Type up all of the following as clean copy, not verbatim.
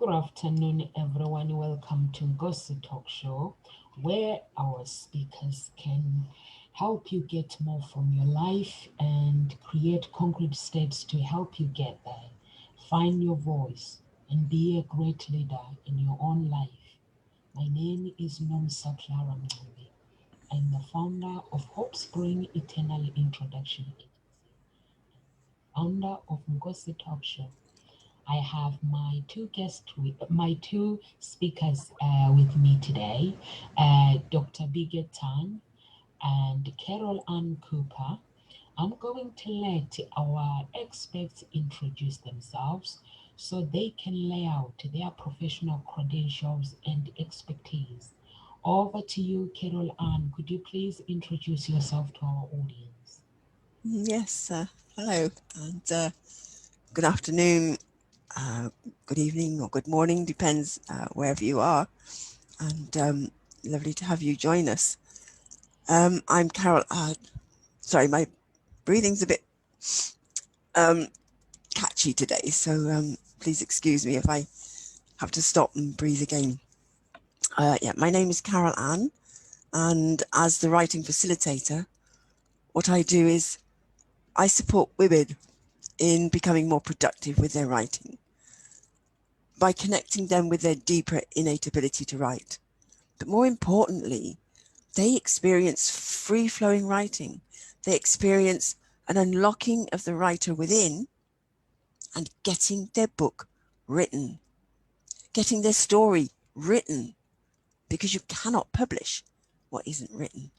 Good afternoon, everyone. Welcome to Nkositalkshows, where our speakers can help you get more from your life and create concrete steps to help you get there. Find your voice and be a great leader in your own life. My name is Nkositalkshows. I'm the founder of Hope Spring Eternal Introduction Agency, founder of Ngosi Talk Show. I have my two speakers with me today, Dr. Biget Tan and Carol Ann Cooper. I'm going to let our experts introduce themselves so they can lay out their professional credentials and expertise. Over to you, Carol Ann. Could you please introduce yourself to our audience? Yes, hello, and good afternoon, good evening, or good morning, depends wherever you are, and lovely to have you join us. I'm Carol. Sorry, my breathing's a bit um, catchy today, so please excuse me if I have to stop and breathe again. My name is Carol Ann, and as the writing facilitator, what I do is I support women in becoming more productive with their writing by connecting them with their deeper innate ability to write. But more importantly, they experience free-flowing writing. They experience an unlocking of the writer within and getting their book written, getting their story written, because you cannot publish what isn't written.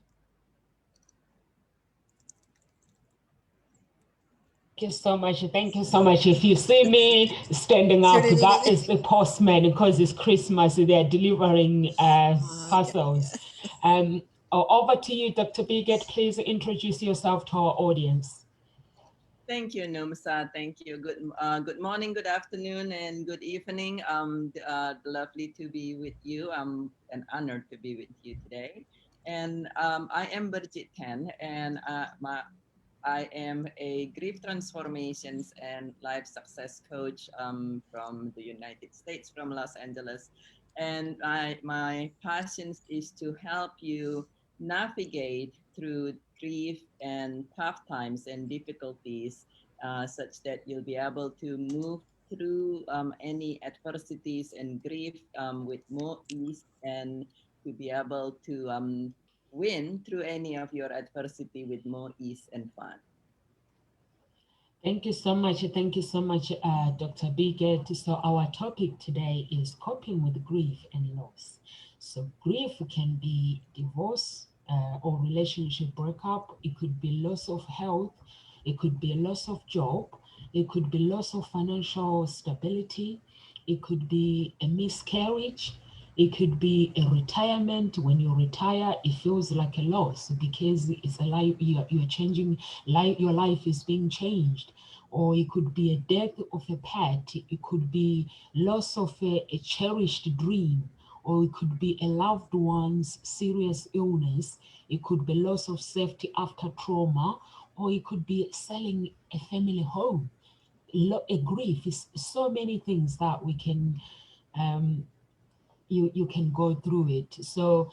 Thank you so much. Thank you so much. If you see me standing up, that is the postman because it's Christmas. They're delivering parcels. Over to you, Dr. Biget. Please introduce yourself to our audience. Thank you, Nomsa. Thank you. Good morning, good afternoon, and good evening. Lovely to be with you. I'm an honored to be with you today. And I am Birgit Ken, and I am a grief transformations and life success coach from the United States, from Los Angeles. And my passion is to help you navigate through grief and tough times and difficulties such that you'll be able to move through any adversities and grief with more ease and to be able to win through any of your adversity with more ease and fun. Thank you so much. Thank you so much, Dr. Biget. So our topic today is coping with grief and loss. So grief can be divorce or relationship breakup. It could be loss of health. It could be a loss of job. It could be loss of financial stability. It could be a miscarriage. It could be a retirement. When you retire, it feels like a loss because it's a life you're changing. Life, your life is being changed. Or it could be a death of a pet. It could be loss of a cherished dream, or it could be a loved one's serious illness. It could be loss of safety after trauma, or it could be selling a family home. A grief is so many things that we can um, you can go through it. So,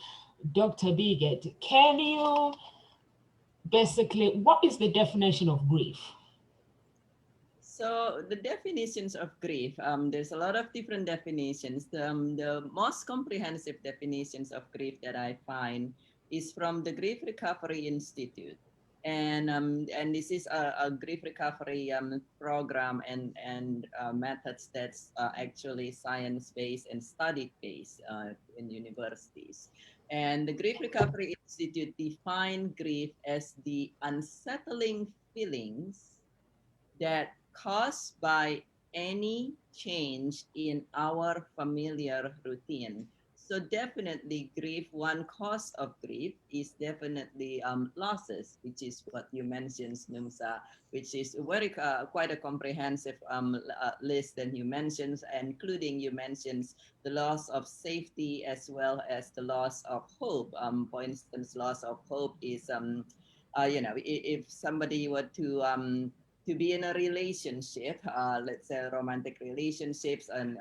Dr. Biget, can you basically what is the definition of grief? So the definitions of grief, there's a lot of different definitions. The most comprehensive definitions of grief that I find is from the Grief Recovery Institute. And this is a grief recovery program and methods that's actually science-based and study-based in universities. And the Grief Recovery Institute define grief as the unsettling feelings that caused by any change in our familiar routine. So definitely grief, one cause of grief is definitely losses, which is what you mentioned, Numsa, which is very quite a comprehensive list that you mentioned, including you mentioned the loss of safety as well as the loss of hope. For instance, loss of hope is, if somebody were to to be in a relationship, let's say romantic relationships and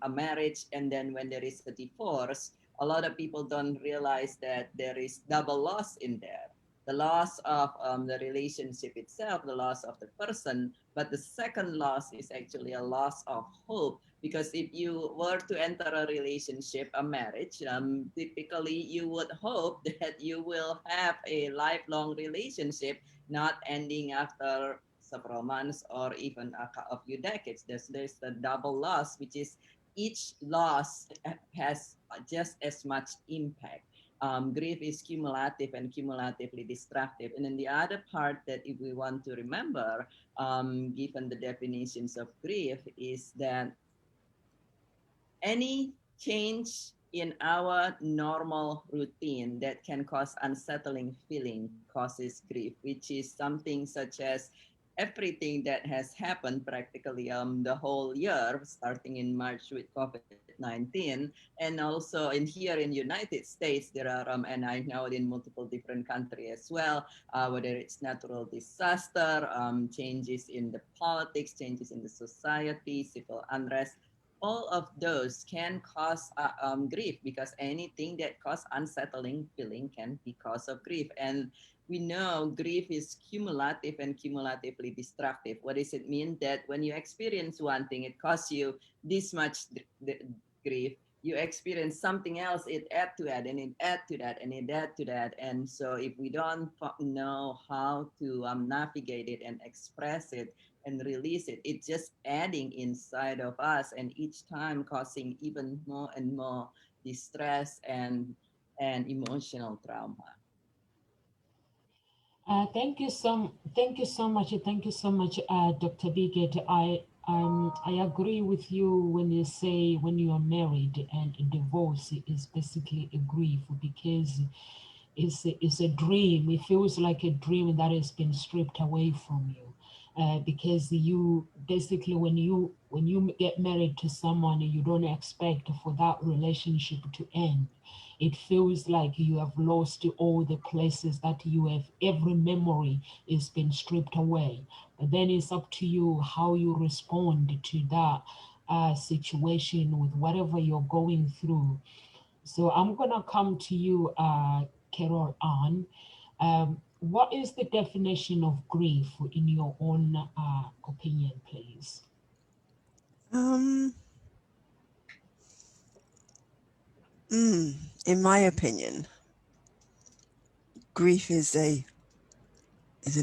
a marriage, and then when there is a divorce, a lot of people don't realize that there is double loss in there. The loss of the relationship itself, the loss of the person, but the second loss is actually a loss of hope. Because if you were to enter a relationship, a marriage, typically you would hope that you will have a lifelong relationship, not ending after several months or even a few decades. There's the double loss, which is each loss has just as much impact. Grief is cumulative and cumulatively destructive. And then the other part that if we want to remember, given the definitions of grief, is that any change in our normal routine that can cause unsettling feeling causes grief, which is something such as everything that has happened practically the whole year, starting in March with COVID-19, and also in here in United States, there are and I know in multiple different countries as well, whether it's natural disaster, changes in the politics, changes in the society, civil unrest, all of those can cause grief, because anything that causes unsettling feeling can be cause of grief. And we know grief is cumulative and cumulatively destructive. What does it mean? That when you experience one thing, it causes you this much grief. You experience something else, it add to that, and it add to that, and it add to that. And so if we don't know how to navigate it and express it and release it, it's just adding inside of us, and each time causing even more and more distress and emotional trauma. Thank you so much. Thank you so much, Dr. Biget. I agree with you when you say when you are married and divorce is basically a grief, because it's a dream. It feels like a dream that has been stripped away from you. Because you basically, when you get married to someone, you don't expect for that relationship to end. It feels like you have lost all the places that you have. Every memory is been stripped away. But then it's up to you how you respond to that situation with whatever you're going through. So I'm gonna come to you, Carol Ann. What is the definition of grief in your own opinion, please? Um, in my opinion, grief is an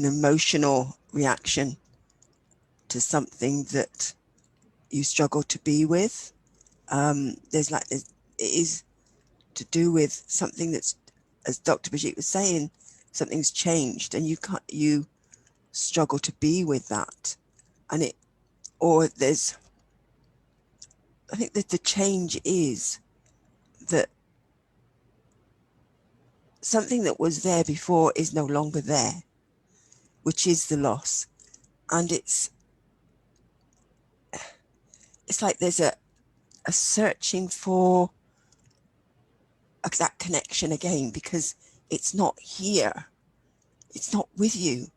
emotional reaction to something that you struggle to be with. It is to do with something that's, as Dr. Brigitte was saying, something's changed, and you struggle to be with that, and I think that the change is that something that was there before is no longer there, which is the loss. And it's like there's a searching for that connection again, because it's not here, it's not with you.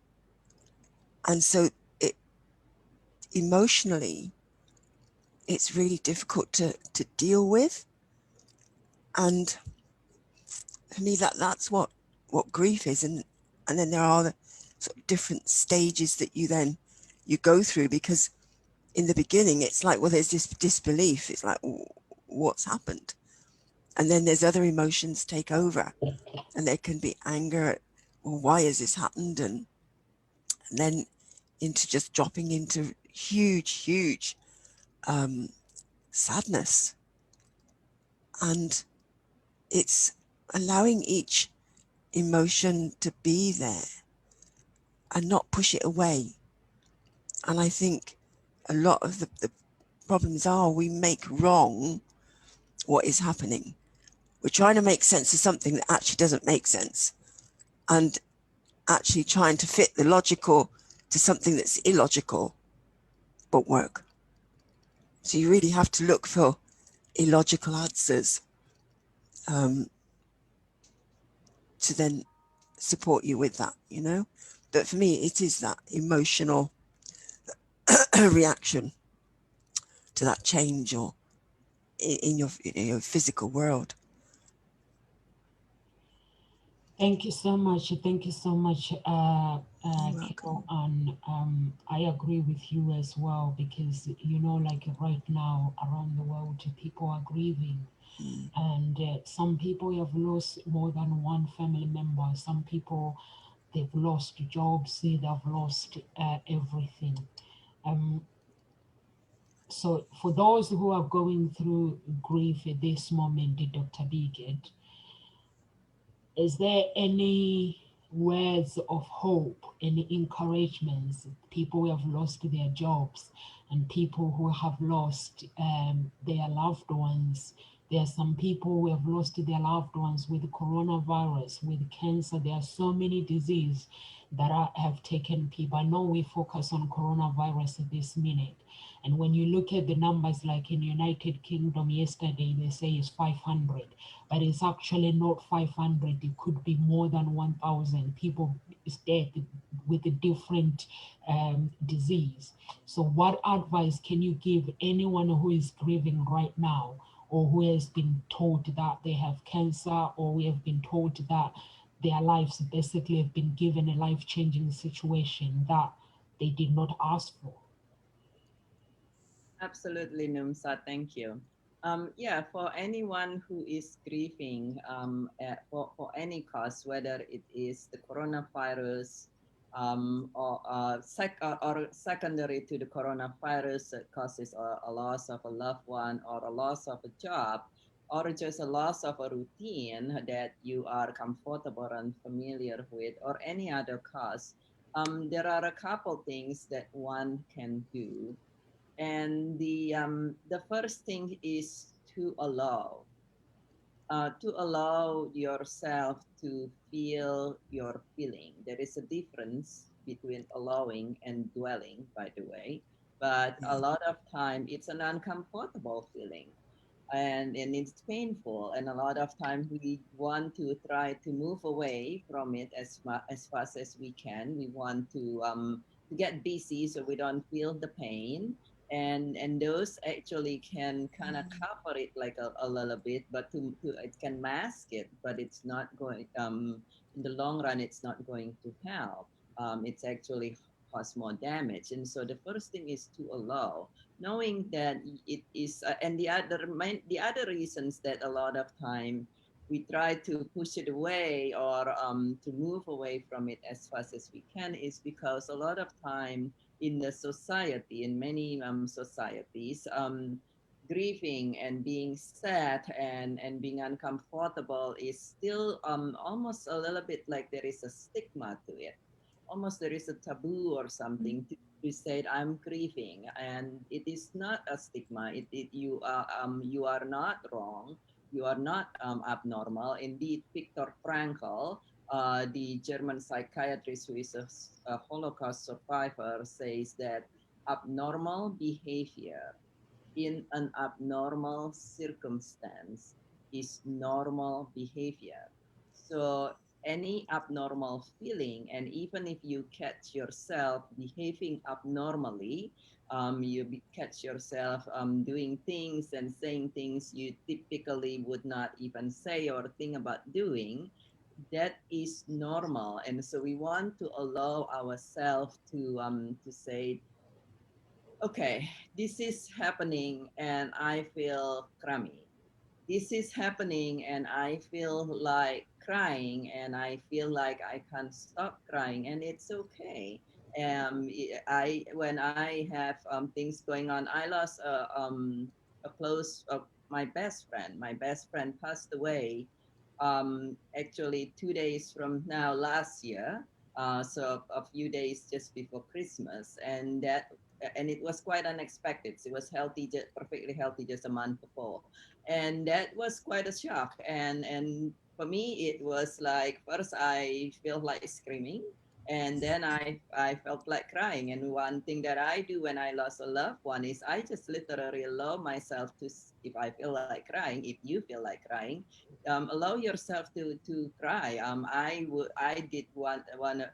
And so it emotionally, it's really difficult to deal with. And for me, that's what grief is. And then there are the sort of different stages that you go through, because in the beginning it's like, well, there's this disbelief. It's like, what's happened? And then there's other emotions take over, and there can be anger at, well, why has this happened? And then into just dropping into huge sadness. And it's allowing each emotion to be there and not push it away. And I think a lot of the problems are we make wrong what is happening. We're trying to make sense of something that actually doesn't make sense, and actually trying to fit the logical to something that's illogical won't work. So you really have to look for illogical answers to then support you with that, But for me, it is that emotional reaction to that change or in your physical world. Thank you so much. Thank you so much, You're Carol. welcome. And I agree with you as well because, you know, like right now around the world, people are grieving. Mm, And some people have lost more than one family member. Some people, they've lost jobs, they've lost everything. Um, so for those who are going through grief at this moment, Dr. Bigot, is there any words of hope, any encouragements? People who have lost their jobs and people who have lost their loved ones. There are some people who have lost their loved ones with coronavirus, with cancer. There are so many diseases that have taken people. I know we focus on coronavirus at this minute. And when you look at the numbers, like in United Kingdom yesterday, they say it's 500, but it's actually not 500. It could be more than 1,000 people is dead with a different disease. So what advice can you give anyone who is grieving right now, or who has been told that they have cancer, or we have been told that their lives basically have been given a life-changing situation that they did not ask for? Absolutely, Numsa. Thank you. Yeah, for anyone who is grieving for any cause, whether it is the coronavirus or secondary to the coronavirus that causes a loss of a loved one or a loss of a job or just a loss of a routine that you are comfortable and familiar with or any other cause, there are a couple things that one can do, and the first thing is to allow yourself to feel your feeling. There is a difference between allowing and dwelling, by the way, but a mm, lot of time it's an uncomfortable feeling, and it's painful, and a lot of time we want to try to move away from it as fast as we can. We want to get busy so we don't feel the pain, and those actually can kind of cover it like a little bit, but to it can mask it, but it's not going in the long run it's not going to help. It's actually cause more damage. And so the first thing is to allow, knowing that it is and the other reasons that a lot of time we try to push it away or to move away from it as fast as we can is because a lot of time in the society, in many societies, grieving and being sad and being uncomfortable is still almost a little bit like there is a stigma to it. Almost there is a taboo or something to say I'm grieving, and it is not a stigma. You are not wrong. You are not abnormal. Indeed, Viktor Frankl, the German psychiatrist who is a Holocaust survivor, says that abnormal behavior in an abnormal circumstance is normal behavior. So any abnormal feeling, and even if you catch yourself behaving abnormally, catch yourself doing things and saying things you typically would not even say or think about doing, that is normal. And so we want to allow ourselves to say, okay, this is happening and I feel crummy. This is happening and I feel like crying and I feel like I can't stop crying, and it's okay. I when I have things going on, I lost a close my best friend. My best friend passed away actually 2 days from now last year, so a few days just before Christmas, and it was quite unexpected. She was healthy, perfectly healthy, just a month before, and that was quite a shock. And for me, it was like first I felt like screaming, and then I felt like crying. And one thing that I do when I lost a loved one is I just literally allow myself to, if I feel like crying, if you feel like crying, allow yourself to cry. I did one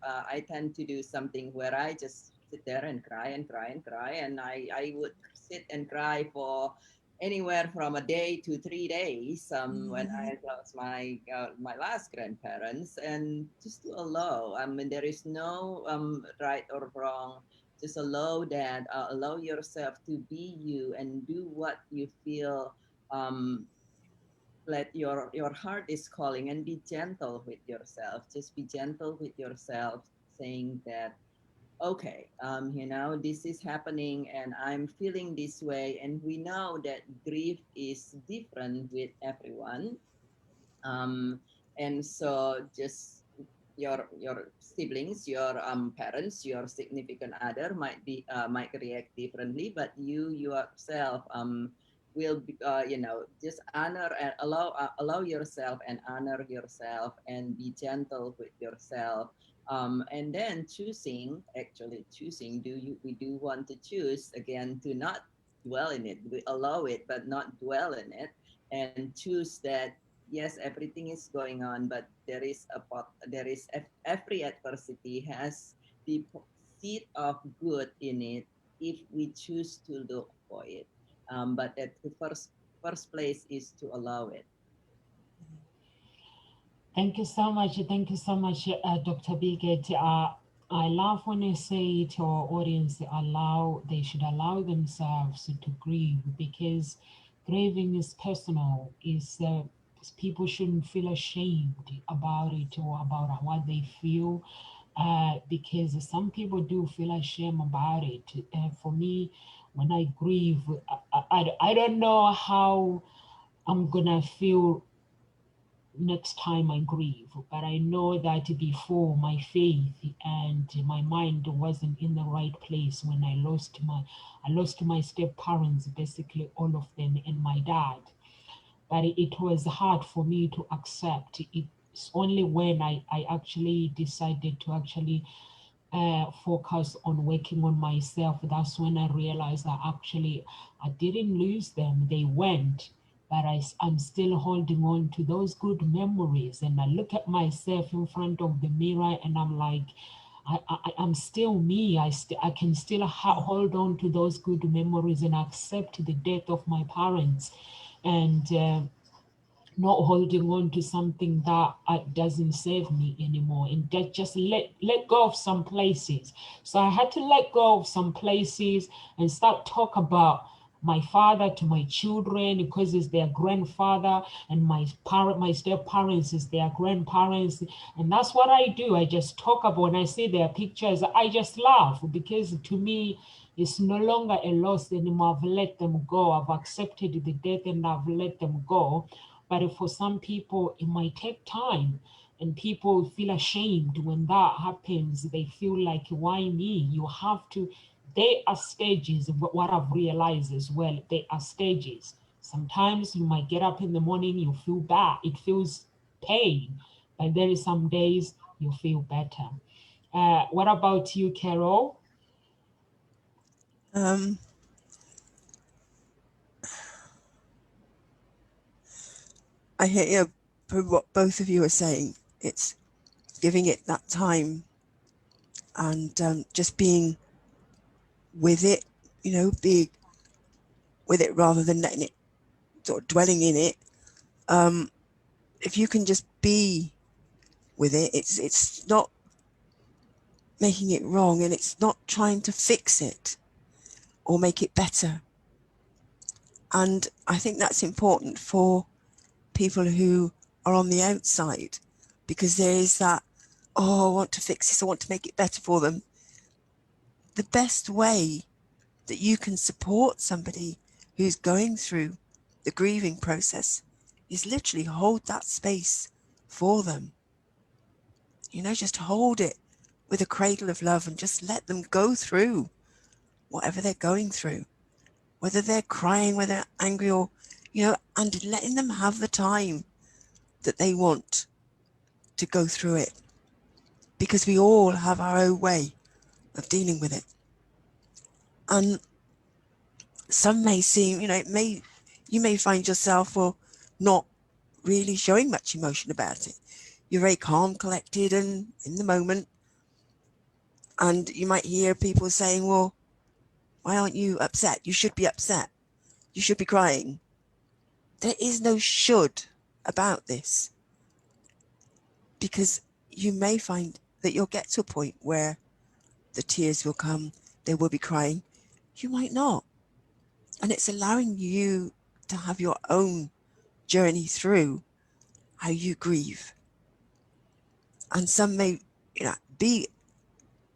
I tend to do something where I just sit there and cry and cry and cry. And I would sit and cry for anywhere from a day to 3 days when I lost my last grandparents, and just to allow. I mean, there is no right or wrong. Just allow yourself to be you and do what you feel. Let your heart is calling, and be gentle with yourself. Just be gentle with yourself, saying that okay, this is happening and I'm feeling this way. And we know that grief is different with everyone. Um, and so just your siblings, your parents, your significant other might react differently, but you yourself will be, just honor and allow yourself and honor yourself and be gentle with yourself. And then actually choosing, we do want to choose again to not dwell in it. We allow it, but not dwell in it, and choose that yes, everything is going on, but every adversity has the seed of good in it if we choose to look for it. But at the first place is to allow it. Thank you so much. Thank you so much, Dr. Biget. I love when you say to our audience, they should allow themselves to grieve, because grieving is personal. People shouldn't feel ashamed about it or about what they feel, because some people do feel ashamed about it. For me, when I grieve, I don't know how I'm gonna feel next time I grieve, but I know that before, my faith and my mind wasn't in the right place when I lost my step parents, basically all of them, and my dad. But it was hard for me to accept. It's only when I actually decided to actually focus on working on myself. That's when I realized that actually I didn't lose them, they went, but I'm still holding on to those good memories. And I look at myself in front of the mirror and I'm like, I'm still me. I can still hold on to those good memories and accept the death of my parents, and not holding on to something that doesn't serve me anymore, and just let go of some places. So I had to let go of some places and start talk about my father to my children, because it's their grandfather, and my step parents is their grandparents. And that's what I do. I just talk about, when I see their pictures, I just laugh, because to me it's no longer a loss anymore. I've let them go. I've accepted the death and I've let them go. But for some people, it might take time, and people feel ashamed when that happens. They feel like, why me? You have to. They are stages. What I've realized as well, they are stages. Sometimes you might get up in the morning, you feel bad. It feels pain, but there is some days you feel better. What about you, Carol? I hear from what both of you are saying. It's giving it that time and just being with it, being with it rather than letting it sort of dwelling in it. If you can just be with it, it's not making it wrong, and it's not trying to fix it or make it better. And I think that's important for people who are on the outside, because there is that, oh, I want to fix this, I want to make it better for them. The best way that you can support somebody who's going through the grieving process is literally hold that space for them. Just hold it with a cradle of love and just let them go through whatever they're going through, whether they're crying, whether they're angry, or, and letting them have the time that they want to go through it, because we all have our own way of dealing with it. And some may seem, you may find yourself, well, not really showing much emotion about it. You're very calm, collected, and in the moment. And you might hear people saying, well, why aren't you upset? You should be upset. You should be crying. There is no should about this, because you may find that you'll get to a point where the tears will come, they will be crying. You might not. And it's allowing you to have your own journey through how you grieve. And some may, be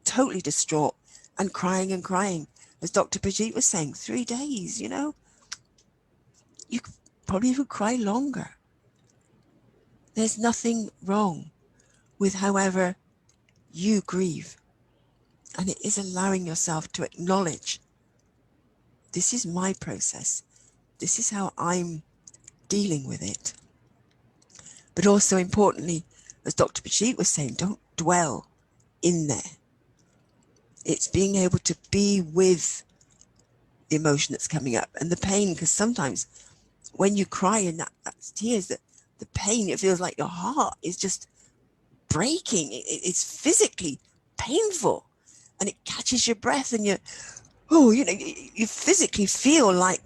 totally distraught and crying and crying. As Dr. Brigitte was saying, 3 days, you could probably even cry longer. There's nothing wrong with however you grieve. And it is allowing yourself to acknowledge, this is my process. This is how I'm dealing with it. But also importantly, as Dr. Brigitte was saying, don't dwell in there. It's being able to be with the emotion that's coming up and the pain, because sometimes when you cry and that's tears, that the pain, it feels like your heart is just breaking. It's physically painful, and it catches your breath, and you physically feel like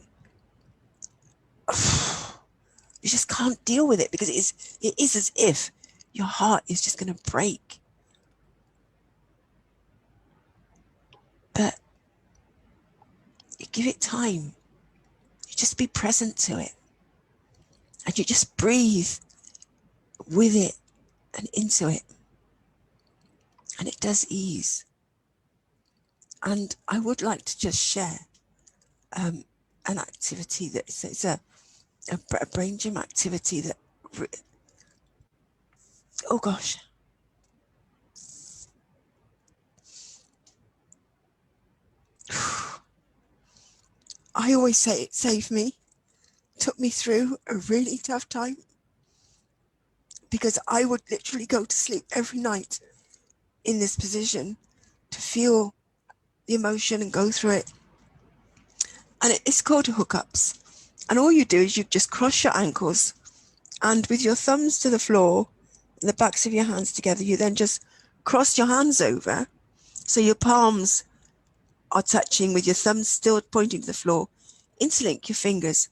you just can't deal with it, because it is as if your heart is just going to break. But you give it time. You just be present to it, and you just breathe with it and into it, and it does ease. And I would like to just share an activity that it's a brain gym activity that, oh gosh, I always say it saved me, took me through a really tough time, because I would literally go to sleep every night in this position to feel the emotion and go through it. And it's called hookups. And all you do is you just cross your ankles, and with your thumbs to the floor and the backs of your hands together, you then just cross your hands over, so your palms are touching with your thumbs still pointing to the floor. Interlink your fingers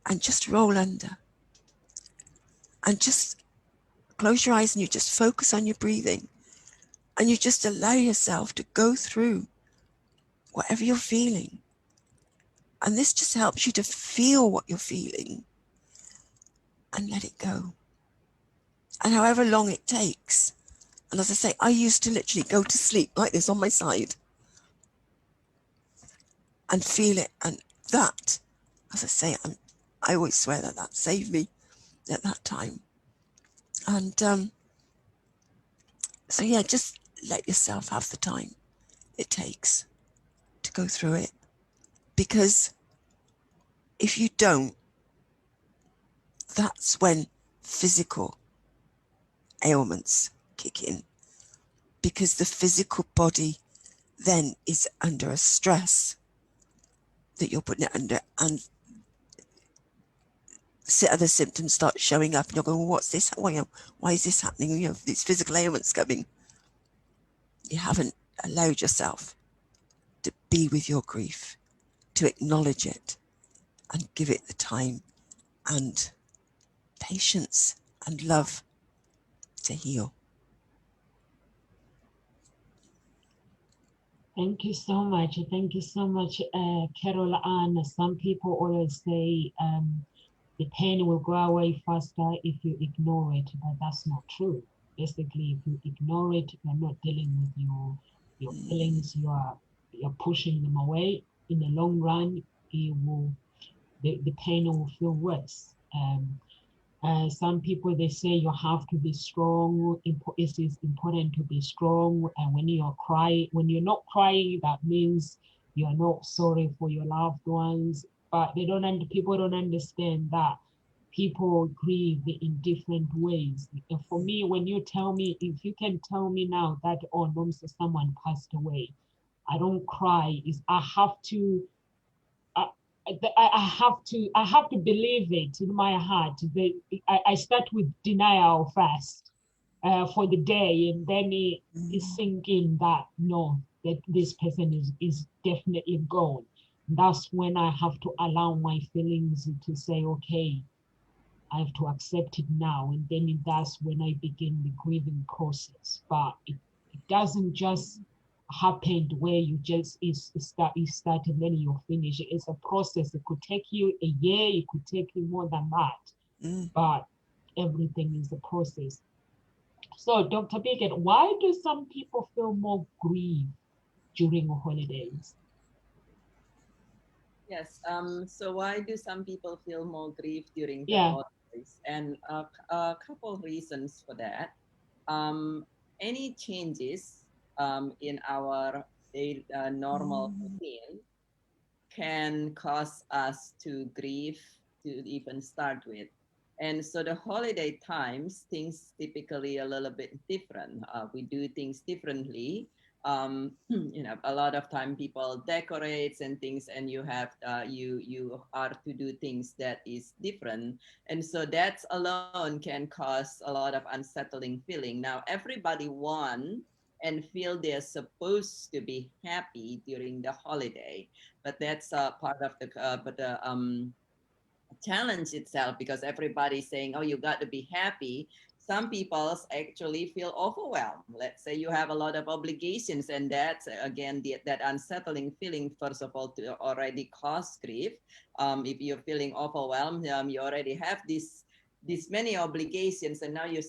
and just roll under. And just close your eyes, and you just focus on your breathing. And you just allow yourself to go through whatever you're feeling. And this just helps you to feel what you're feeling and let it go. And however long it takes. And as I say, I used to literally go to sleep like this on my side and feel it. And that, as I say, I always swear that saved me at that time. And so yeah, just let yourself have the time it takes to go through it. Because if you don't, that's when physical ailments kick in, because the physical body then is under a stress that you're putting it under, and other symptoms start showing up, and you're going, well, what's this? Why is this happening? These physical ailments coming. You haven't allowed yourself to be with your grief, to acknowledge it and give it the time and patience and love to heal. Thank you so much. Thank you so much, Carol Ann. Some people always say the pain will go away faster if you ignore it, but that's not true. Basically, if you ignore it, you're not dealing with your feelings. You're pushing them away. In the long run, the pain will feel worse. Some people, they say you have to be strong. It is important to be strong. And when when you're not crying, that means you're not sorry for your loved ones. But people don't understand that people grieve in different ways. And for me, when you tell me, if you can tell me now that, oh, no, someone passed away, I don't cry. I have to. I have to believe it in my heart. I start with denial first. for the day, and then it sink in that no, that this person is definitely gone. That's when I have to allow my feelings to say, okay, I have to accept it now, and then that's when I begin the grieving process. But it doesn't just happen where you start and then you finish. It's a process. It could take you a year, it could take you more than that, Mm. but everything is a process. So, Dr. Bigot, why do some people feel more grief during holidays? Yes. So why do some people feel more grief during the Yeah. holidays? And a couple reasons for that. Um, any changes in our normal routine can cause us to grieve to even start with. And so the holiday times, things typically a little bit different. We do things differently. A lot of time people decorates and things, and you are to do things that is different, and so that alone can cause a lot of unsettling feeling. Now everybody want and feel they're supposed to be happy during the holiday, but that's part of the challenge itself, because everybody's saying, oh, you got to be happy. Some people actually feel overwhelmed. Let's say you have a lot of obligations, and that's again that unsettling feeling, first of all, to already cause grief. If you're feeling overwhelmed, you already have these many obligations, and now you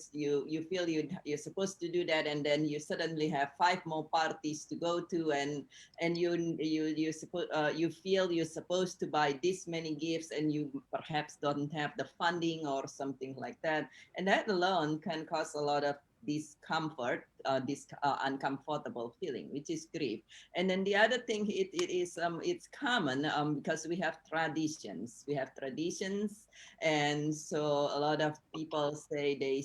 feel you're supposed to do that, and then you suddenly have five more parties to go to, and you feel you're supposed to buy this many gifts, and you perhaps don't have the funding or something like that, and that alone can cause a lot of discomfort, this uncomfortable feeling, which is grief. And then the other thing, it's common, because we have traditions, and so a lot of people say they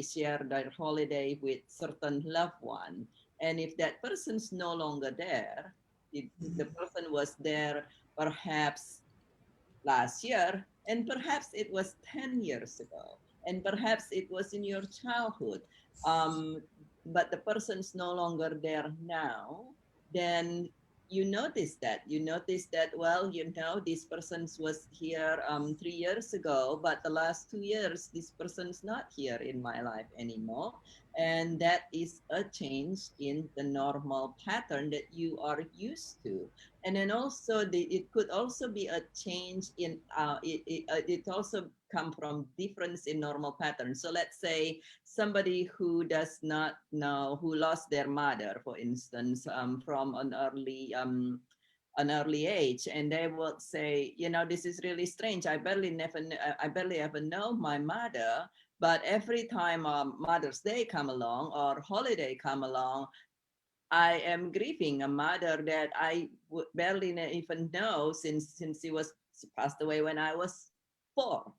share their holiday with certain loved one, and if that person's no longer there, if the person was there perhaps last year, and perhaps it was 10 years ago, and perhaps it was in your childhood, um, but the person's no longer there now, then you notice that, well, this person was here 3 years ago, but the last 2 years this person's not here in my life anymore, and that is a change in the normal pattern that you are used to. And then also it could also be a change in it also come from difference in normal patterns. So let's say somebody who does not know, who lost their mother, for instance, from an early age, and they would say, this is really strange. I barely ever know my mother, but every time Mother's Day come along or holiday come along, I am grieving a mother that I would barely even know, since she passed away when I was 4.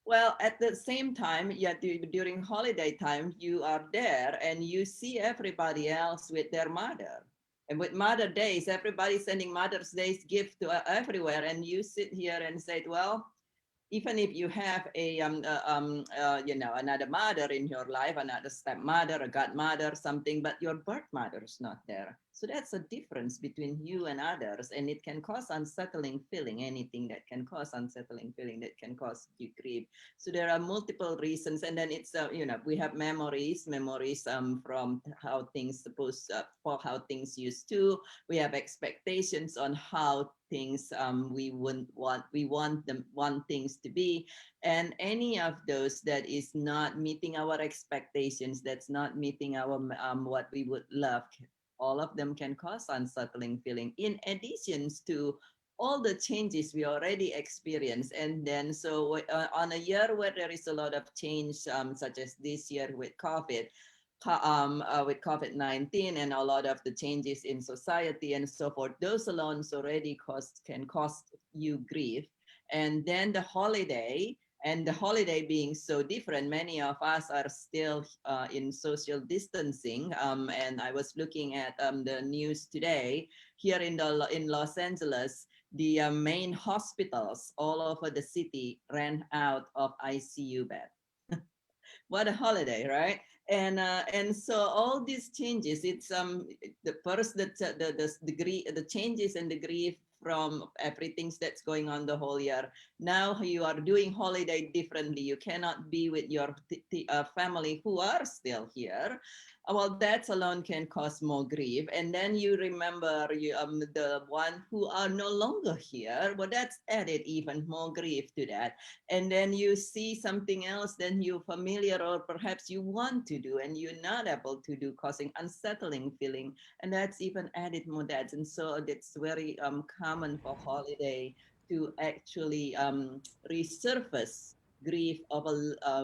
Well, at the same time, yeah, during holiday time, you are there and you see everybody else with their mother. And with Mother Days, everybody's sending Mother's Day's gift to everywhere, and you sit here and say, well, even if you have another mother in your life, another stepmother, a godmother, something, but your birth mother is not there. So that's a difference between you and others, and it can cause unsettling feeling. Anything that can cause unsettling feeling, that can cause you grief. So there are multiple reasons, and then it's we have memories from how things for how things used to. We have expectations on how things we want things to be, and any of those that is not meeting our expectations, that's not meeting our what we would love, all of them can cause unsettling feeling, in addition to all the changes we already experience. And then so on a year where there is a lot of change, such as this year with COVID-19 and a lot of the changes in society and so forth, those alone already can cost you grief. And then the holiday being so different, many of us are still in social distancing. And I was looking at the news today here in Los Angeles. The main hospitals all over the city ran out of ICU bed. what a holiday, right? And so all these changes, it's the first the degree, the changes and the grief from everything that's going on the whole year. Now you are doing holiday differently. You cannot be with your family who are still here. Well, that alone can cause more grief. And then you remember the one who are no longer here. Well, that's added even more grief to that. And then you see something else then you familiar or perhaps you want to do and you're not able to do, causing unsettling feeling. And that's even added more that. And so it's very common for holiday to actually resurface grief of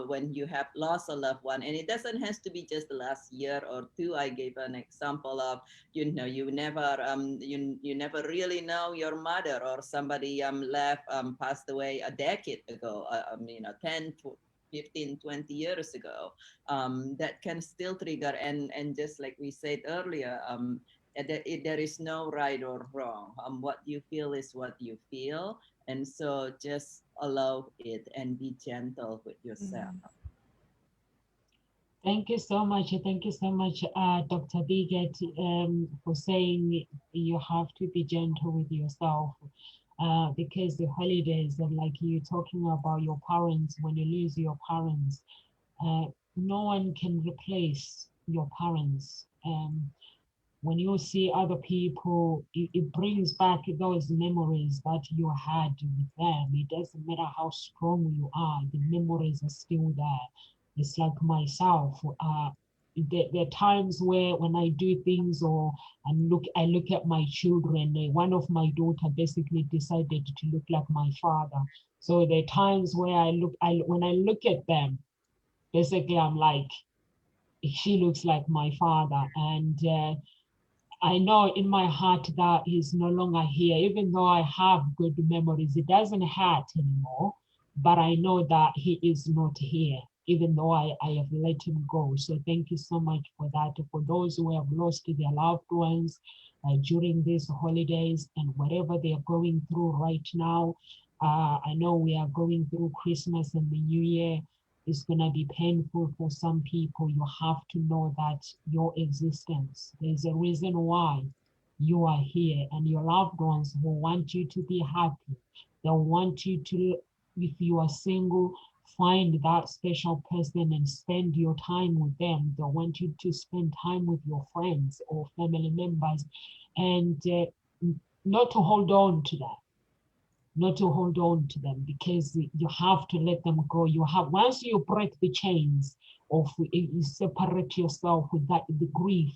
when you have lost a loved one. And it doesn't has to be just the last year or two. I gave an example of, you never you never really know your mother or somebody left passed away a decade ago, 10 to 15, 20 years ago. That can still trigger, and just like we said earlier, there is no right or wrong. What you feel is what you feel, and so just allow it and be gentle with yourself. Thank you so much. Thank you so much, Dr. Biget, for saying you have to be gentle with yourself, because the holidays, and like you talking about your parents, when you lose your parents, no one can replace your parents. When you see other people, it brings back those memories that you had with them. It doesn't matter how strong you are, the memories are still there. It's like myself. There are times where when I do things or I look at my children. One of my daughter basically decided to look like my father. So there are times where when I look at them, basically I'm like, she looks like my father, and I know in my heart that he's no longer here. Even though I have good memories, it doesn't hurt anymore. But I know that he is not here, even though I have let him go. So thank you so much for that. For those who have lost their loved ones during these holidays and whatever they are going through right now. I know we are going through Christmas and the New Year. It's going to be painful for some people. You have to know that your existence, there's a reason why you are here, and your loved ones will want you to be happy. They'll want you to, if you are single, find that special person and spend your time with them. They'll want you to spend time with your friends or family members, and not to hold on to that, not to hold on to them, because you have to let them go. You have, once you break the chains of, you separate yourself with that, the grief,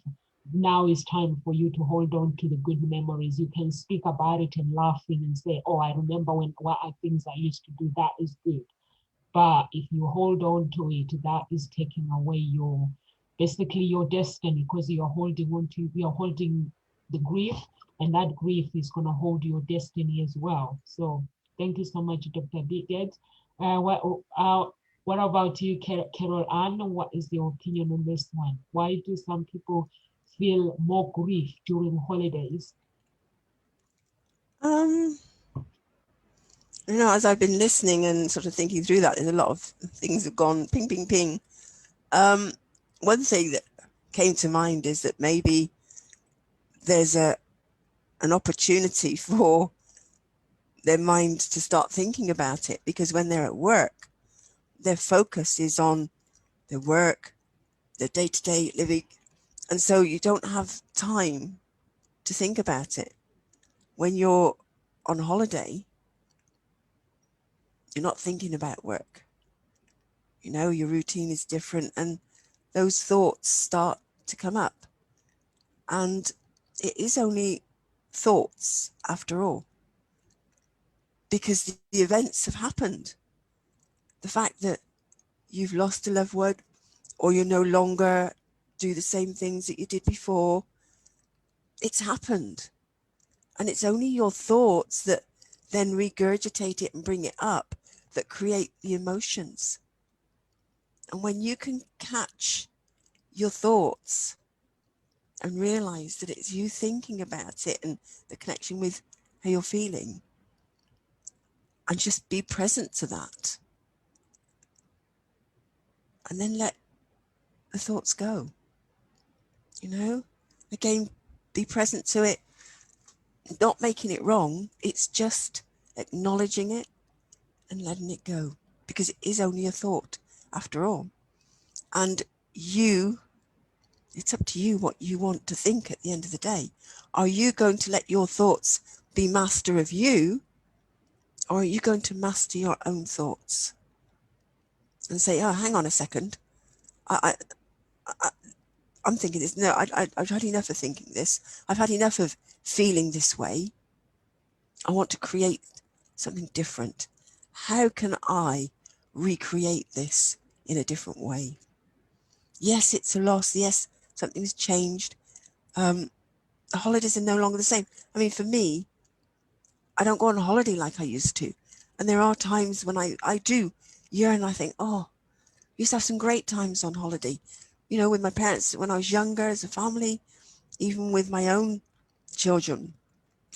now it's time for you to hold on to the good memories. You can speak about it and laughing and say, oh, I remember when what are things I used to do, that is good. But if you hold on to it, that is taking away your, basically your destiny, because you're holding on to, you're holding the grief, and that grief is going to hold your destiny as well. So thank you so much, Dr. Biget. What about you, Carol Ann? What is your opinion on this one? Why do some people feel more grief during holidays? As I've been listening and sort of thinking through that, there's a lot of things have gone ping, ping, ping. One thing that came to mind is that maybe there's an opportunity for their mind to start thinking about it, because when they're at work, their focus is on their work, their day-to-day living, and so you don't have time to think about it. When you're on holiday, you're not thinking about work. Your routine is different, and those thoughts start to come up. And it is only thoughts after all, because the events have happened. The fact that you've lost a loved one, or you no longer do the same things that you did before, it's happened. And it's only your thoughts that then regurgitate it and bring it up that create the emotions. And when you can catch your thoughts and realize that it's you thinking about it and the connection with how you're feeling, and just be present to that, and then let the thoughts go. You know, again, be present to it, not making it wrong. It's just acknowledging it and letting it go, because it is only a thought after all. And it's up to you what you want to think at the end of the day. Are you going to let your thoughts be master of you, or are you going to master your own thoughts and say, oh, hang on a second, I'm thinking this. No, I've had enough of thinking this. I've had enough of feeling this way. I want to create something different. How can I recreate this in a different way? Yes, it's a loss. Yes, something's changed. The holidays are no longer the same. I mean, for me, I don't go on holiday like I used to. And there are times when I do yearn, I think, oh, I used to have some great times on holiday. You know, with my parents when I was younger as a family, even with my own children.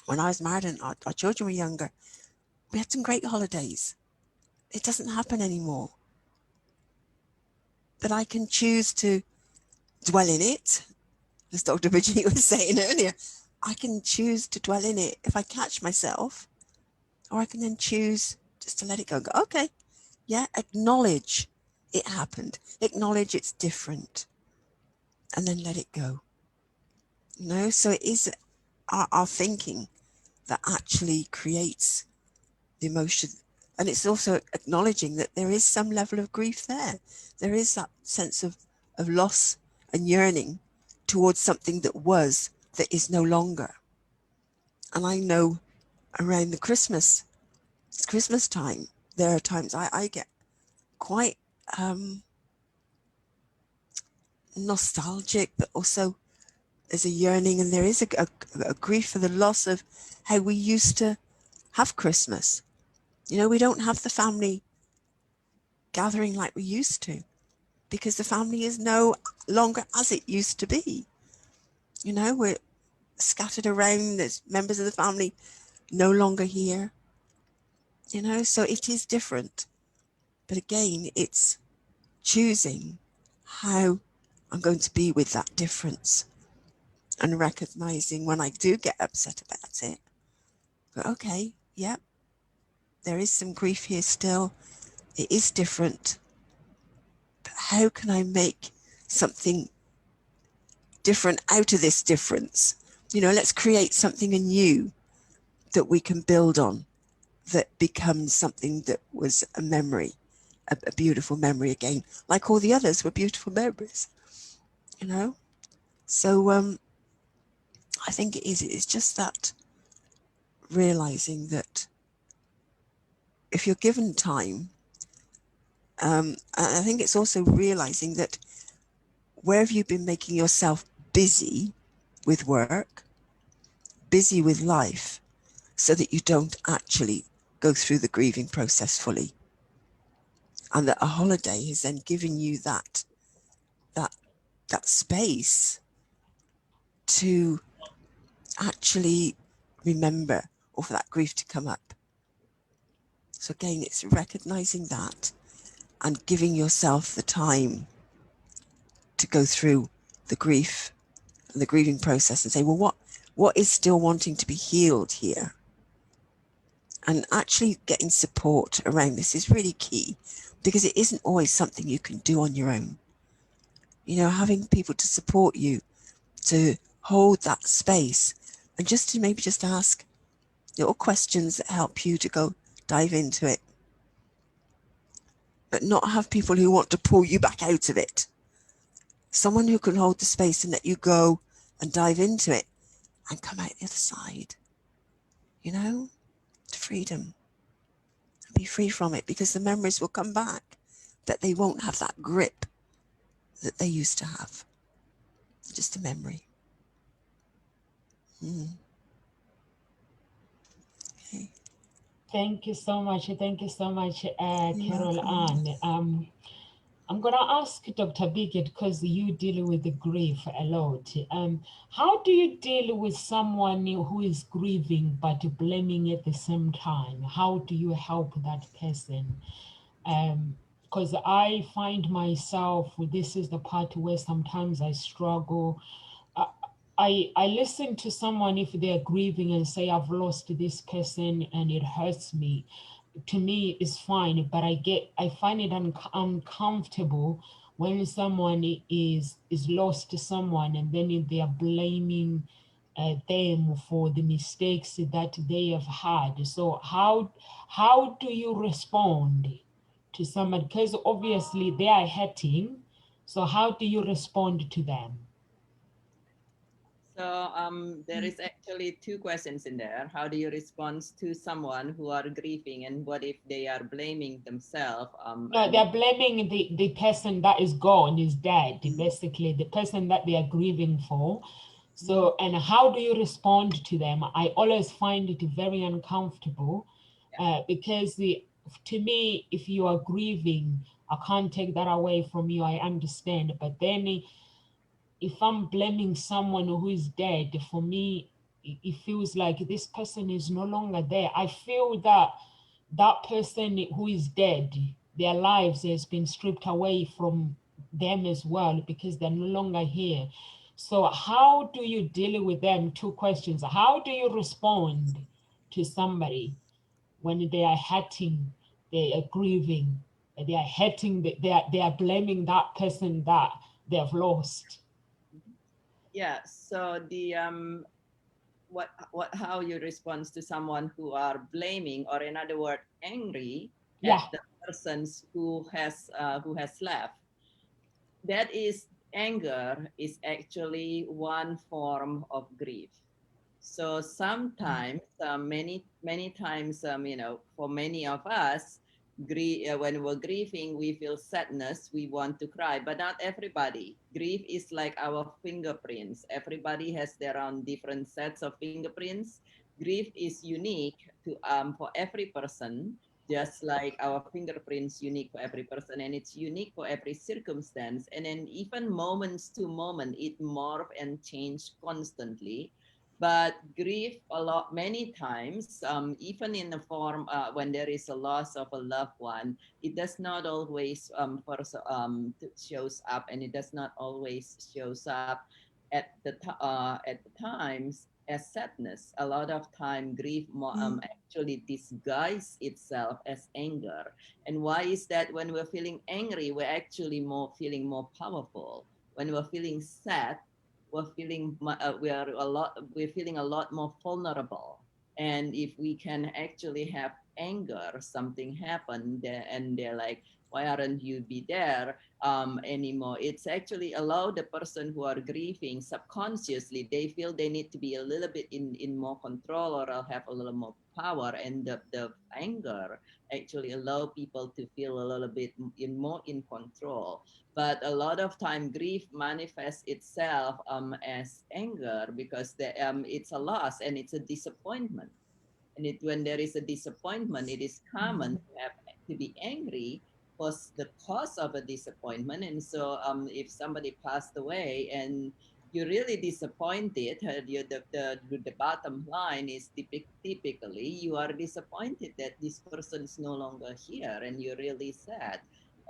When I was married and our children were younger, we had some great holidays. It doesn't happen anymore. But I can choose to dwell in it, as Dr. Brigitte was saying earlier. I can choose to dwell in it if I catch myself, or I can then choose just to let it go and go, okay, yeah, acknowledge it happened, acknowledge it's different, and then let it go. You know, so it is our thinking that actually creates the emotion. And it's also acknowledging that there is some level of grief there. There is that sense of loss and yearning towards something that was, that is no longer. And I know around the Christmas time, there are times I get quite nostalgic, but also there's a yearning, and there is a grief for the loss of how we used to have Christmas. You know, we don't have the family gathering like we used to, because the family is no longer as it used to be. You know, we're scattered around, there's members of the family no longer here. You know, so it is different. But again, it's choosing how I'm going to be with that difference, and recognizing when I do get upset about it, but okay, yeah, there is some grief here still. It is different. But how can I make something different out of this difference? You know, let's create something anew that we can build on, that becomes something that was a memory, a beautiful memory again, like all the others were beautiful memories, you know? So I think it's just that realizing that if you're given time, and I think it's also realizing that where have you been making yourself busy with work, busy with life, so that you don't actually go through the grieving process fully? And that a holiday has then given you that space to actually remember, or for that grief to come up. So again, it's recognizing that and giving yourself the time to go through the grief and the grieving process and say, well, what is still wanting to be healed here? And actually getting support around this is really key, because it isn't always something you can do on your own. You know, having people to support you, to hold that space, and just to maybe just ask little questions that help you to go dive into it, but not have people who want to pull you back out of it. Someone who can hold the space and let you go and dive into it and come out the other side, you know, to freedom, and be free from it, because the memories will come back, but they won't have that grip that they used to have. Just a memory. Okay. Thank you so much. Thank you so much, You're Carol welcome. Ann. I'm going to ask Dr. Biggett, because you deal with the grief a lot. How do you deal with someone who is grieving but blaming at the same time? How do you help that person because I find myself, this is the part where sometimes I struggle. I, I listen to someone if they're grieving and say, I've lost this person and it hurts me. To me, it's fine, but I find it uncomfortable when someone is lost to someone and then they are blaming them for the mistakes that they have had. So how do you respond to someone? Because obviously they are hurting. So how do you respond to them? So there is actually two questions in there. How do you respond to someone who are grieving, and what if they are blaming themselves? No, And they're blaming the person that is gone, is dead, basically, the person that they are grieving for. So, and how do you respond to them? I always find it very uncomfortable because to me, if you are grieving, I can't take that away from you. I understand. But then if I'm blaming someone who is dead, for me, it feels like this person is no longer there. I feel that that person who is dead, their lives has been stripped away from them as well because they're no longer here. So how do you deal with them? Two questions. How do you respond to somebody when they are hurting, they are grieving, they are hurting, they are blaming that person that they have lost? yeah, so the what how you respond to someone who are blaming, or in other words, angry Yeah. at the persons who has left. That is, anger is actually one form of grief. So sometimes, many times, for many of us, when we're grieving, we feel sadness, we want to cry, but not everybody. Grief is like our fingerprints. Everybody has their own different sets of fingerprints. Grief is unique for every person, just like our fingerprints unique for every person, and it's unique for every circumstance. And then even moments to moment, it morph and change constantly. But grief a lot many times, even in the form when there is a loss of a loved one, it does not always shows up, and it does not always shows up at the times as sadness. A lot of time grief actually disguise itself as anger. And why is that? When we're feeling angry, we're actually more feeling more powerful. When we're feeling sad, we're feeling a lot more vulnerable. And if we can actually have anger, something happened there, and they're like, why aren't you be there anymore? It's actually allow the person who are grieving subconsciously, they feel they need to be a little bit in more control, or I'll have a little more power. And the anger actually allow people to feel a little bit more in control. But a lot of time grief manifests itself as anger, because it's a loss and it's a disappointment. And when there is a disappointment, it is common to be angry for the cause of a disappointment. And so if somebody passed away and you're really disappointed, the bottom line is typically you are disappointed that this person is no longer here, and you're really sad.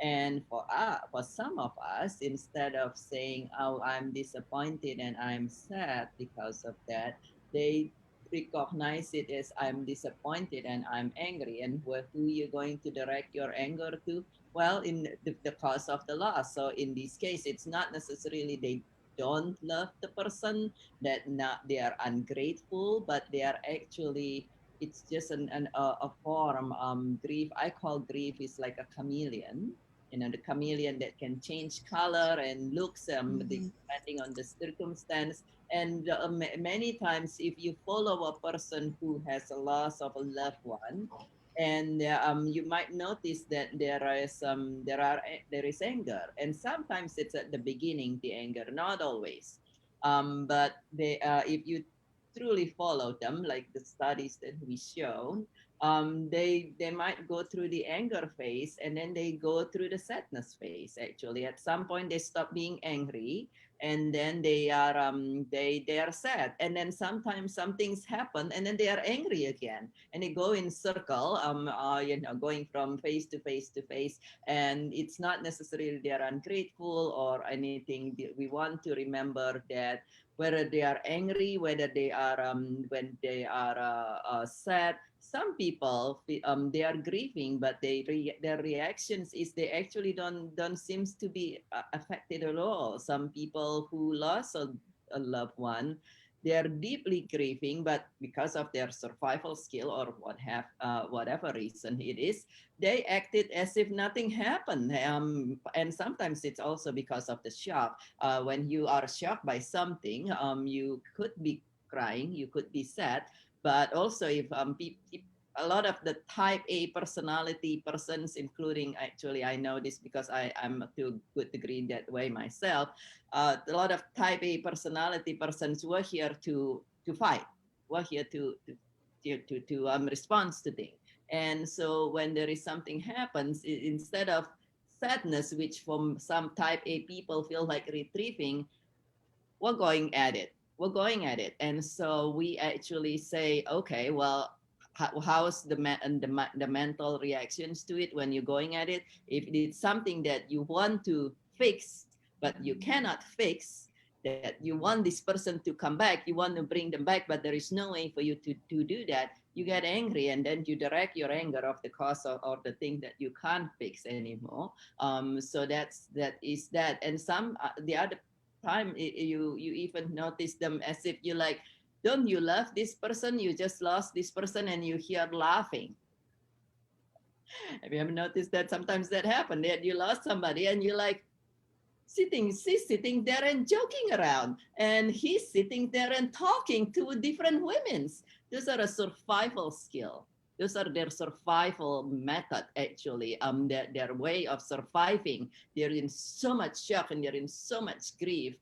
And for some of us, instead of saying, "Oh, I'm disappointed and I'm sad because of that," they recognize it as, I'm disappointed and I'm angry. And who you're going to direct your anger to? Well, in the cause of the loss. So in this case, it's not necessarily they don't love the person, that not they are ungrateful, but they are actually, it's just a form. Grief, I call grief is like a chameleon. The chameleon that can change color and looks depending on the circumstance. And many times, if you follow a person who has a loss of a loved one, and you might notice that there is anger, and sometimes it's at the beginning, the anger, not always. But if you truly follow them, like the studies that we shown, they might go through the anger phase, and then they go through the sadness phase. Actually, at some point they stop being angry, and then they are sad, and then sometimes some things happen, and then they are angry again, and they go in circle, going from face to face to face, and it's not necessarily they are ungrateful or anything. We want to remember that whether they are angry, whether they are when they are sad. Some people they are grieving, but their reactions is they actually don't seems to be affected at all. Some people who lost a loved one, they are deeply grieving, but because of their survival skill or whatever reason it is, they acted as if nothing happened. And sometimes it's also because of the shock. When you are shocked by something, you could be crying, you could be sad, but also if a lot of the type A personality persons, including, actually I know this because I'm to a good degree that way myself, a lot of type A personality persons were here to fight, were here to respond to things. And so when there is something happens, instead of sadness, which from some type A people feel like retrieving, we're going at it. We're going at it. And so we actually say, okay, well, how's the mental reactions to it when you're going at it? If it's something that you want to fix, but you cannot fix, that you want this person to come back, you want to bring them back, but there is no way for you to do that, you get angry, and then you direct your anger of the cause or the thing that you can't fix anymore. So that is that. And some the other time you even notice them as if you like, don't you love this person, you just lost this person, and you hear laughing. Have you ever noticed that sometimes that happen, that you lost somebody and you like she's sitting there and joking around, and he's sitting there and talking to different women's. Those are a survival skill. Those are their survival method, actually. Their way of surviving. They're in so much shock and they're in so much grief.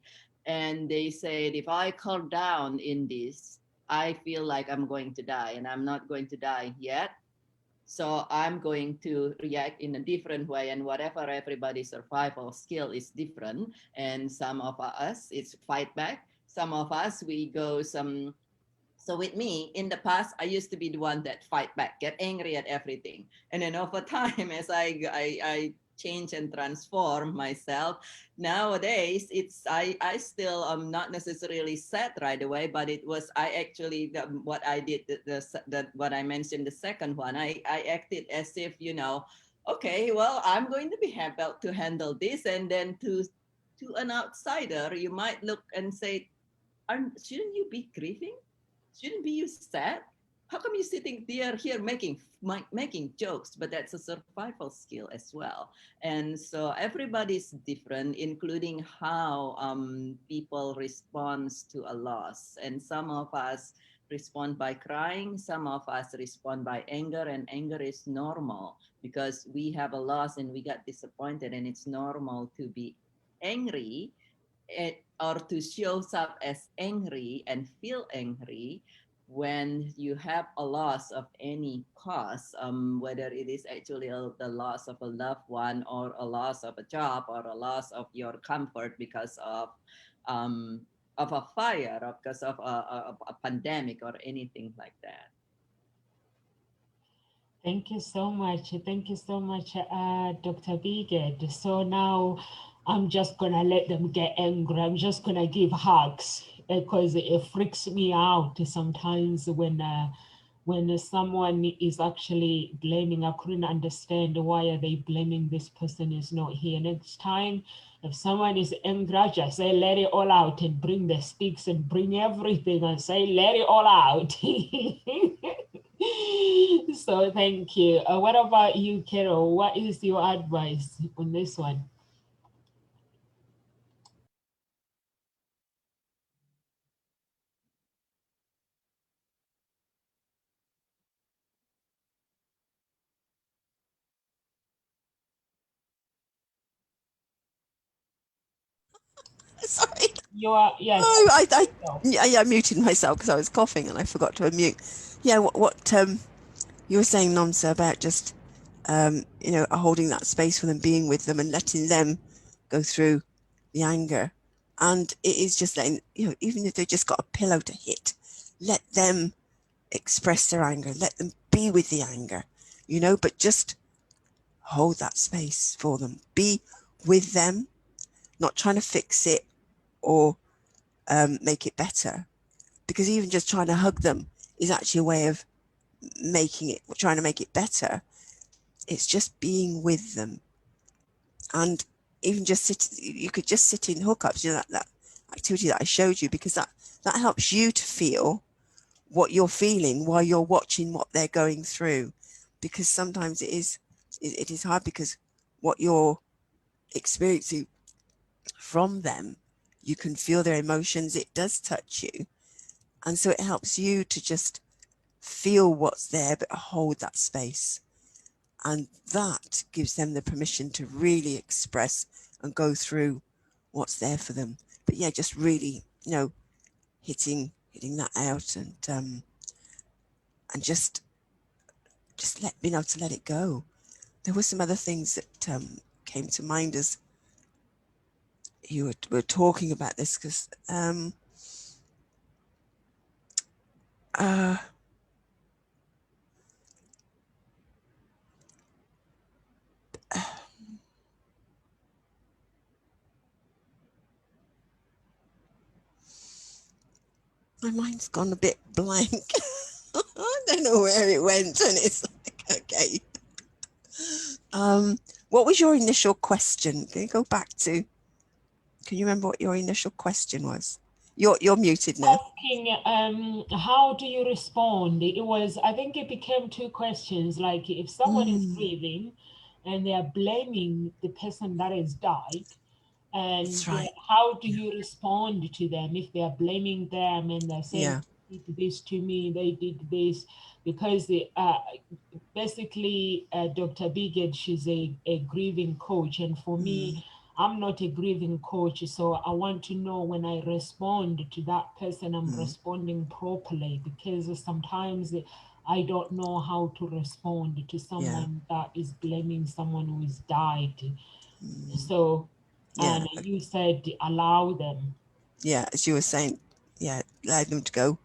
And they said, if I calm down in this, I feel like I'm going to die, and I'm not going to die yet. So I'm going to react in a different way, and whatever everybody's survival skill is different. And some of us, it's fight back. Some of us, we go some. So with me, in the past, I used to be the one that fight back, get angry at everything. And then over time, as I change and transform myself, nowadays I still am not necessarily sad right away, but it was I actually what I did what I mentioned, the second one, I acted as if, okay, well, I'm going to be able to handle this. And then to an outsider, you might look and say, shouldn't you be grieving? Shouldn't be you sad? How come you sitting there here making jokes? But that's a survival skill as well. And so everybody's different, including how people respond to a loss. And some of us respond by crying, some of us respond by anger, and anger is normal because we have a loss and we got disappointed, and it's normal to be angry, or to show up as angry and feel angry when you have a loss of any cause, whether it is actually the loss of a loved one, or a loss of a job, or a loss of your comfort because of a fire, or because of a pandemic, or anything like that. Thank you so much. Thank you so much, Dr. Biged. So now I'm just going to let them get angry. I'm just going to give hugs because it freaks me out sometimes when someone is actually blaming. I couldn't understand why are they blaming this person is not here. Next time, if someone is angry, I just say, let it all out, and bring the sticks and bring everything and say, let it all out. So thank you. What about you, Carol? What is your advice on this one? Sorry. You are, yes. Oh, I muted myself because I was coughing and I forgot to unmute. Yeah, what you were saying, Nomsa, about just holding that space for them, being with them, and letting them go through the anger. And it is just letting, even if they just got a pillow to hit, let them express their anger, let them be with the anger, but just hold that space for them. Be with them, not trying to fix it or make it better. Because even just trying to hug them is actually a way of trying to make it better. It's just being with them. And even you could just sit in hookups, that activity that I showed you, because that helps you to feel what you're feeling while you're watching what they're going through. Because sometimes it is hard, because what you're experiencing from them, you can feel their emotions, it does touch you. And so it helps you to just feel what's there, but hold that space. And that gives them the permission to really express and go through what's there for them. But yeah, just really, hitting that out, and just being able to let it go. There were some other things that came to mind as you were talking about this, because my mind's gone a bit blank. I don't know where it went, and it's like, okay. What was your initial question? Can you go back to? Can you remember what your initial question was? You're muted now. Asking, how do you respond? I think it became two questions. Like, if someone is grieving and they are blaming the person that has died, and That's right. how do you respond to them if they are blaming them and they're saying, they did this to me, they did this, because basically Dr. Biget, she's a grieving coach, and for me, I'm not a grieving coach, so I want to know when I respond to that person, I'm responding properly, because sometimes I don't know how to respond to someone that is blaming someone who has died. So, and you said allow them. Yeah, as you were saying, allow them to go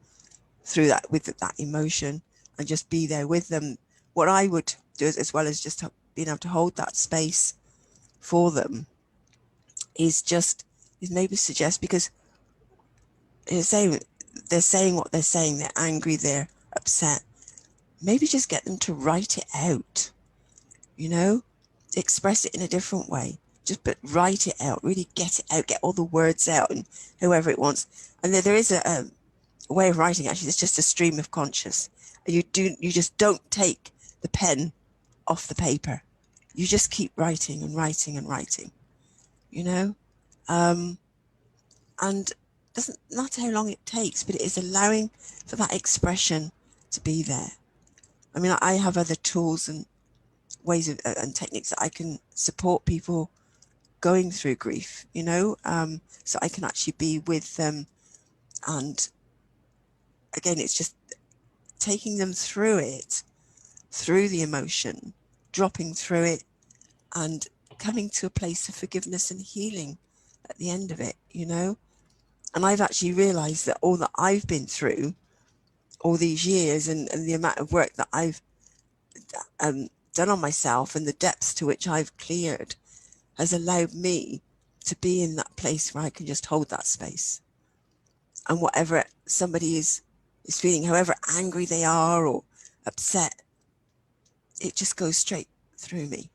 through that with that emotion and just be there with them. What I would do, as well as just being able to hold that space for them, is maybe suggest, because they're saying what they're saying, they're angry, they're upset. Maybe just get them to write it out, express it in a different way. But write it out, really get it out, get all the words out, and however it wants. And there is a way of writing, actually. It's just a stream of conscious. You just don't take the pen off the paper. You just keep writing and writing and writing, and doesn't matter how long it takes, but it is allowing for that expression to be there. I mean, I have other tools and ways and techniques that I can support people going through grief, so I can actually be with them. And again, it's just taking them through it, through the emotion, dropping through it, and coming to a place of forgiveness and healing at the end of it, And I've actually realized that all that I've been through all these years, and the amount of work that I've done on myself, and the depths to which I've cleared, has allowed me to be in that place where I can just hold that space. And whatever somebody is feeling, however angry they are or upset, it just goes straight through me.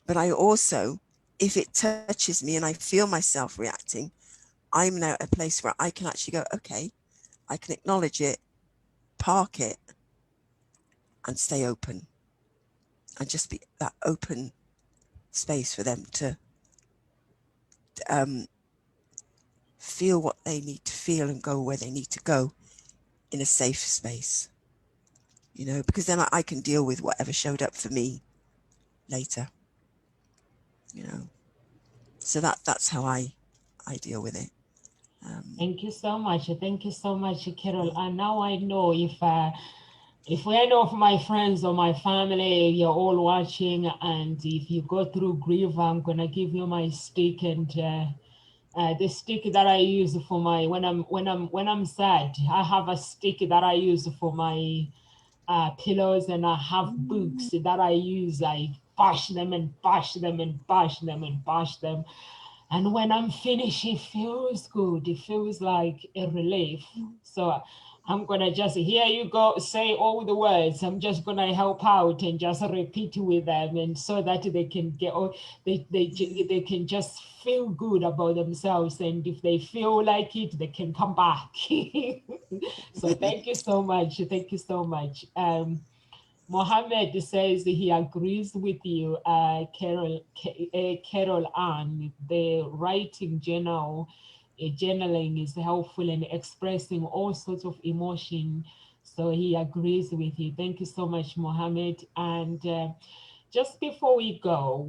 But I also, if it touches me and I feel myself reacting, I'm now at a place where I can actually go, okay, I can acknowledge it, park it, and stay open. And just be that open space for them to feel what they need to feel and go where they need to go in a safe space. Because then I can deal with whatever showed up for me later. So that's how I deal with it. Thank you so much. Thank you so much, Carol. And now I know if any of my friends or my family, you're all watching, and if you go through grief, I'm gonna give you my stick, and The stick that I use for my when I'm sad, I have a stick that I use for my pillows, and I have books that I use. I bash them and bash them and bash them and bash them. And when I'm finished, it feels good. It feels like a relief. So I'm gonna just, here you go, say all the words. I'm just gonna help out and just repeat with them, and so that they can get, they can just feel good about themselves. And if they feel like it, they can come back. So thank you so much. Thank you so much. Mohammed says he agrees with you, Carol Ann. The writing journaling is helpful in expressing all sorts of emotion. So he agrees with you. Thank you so much, Mohammed. And just before we go,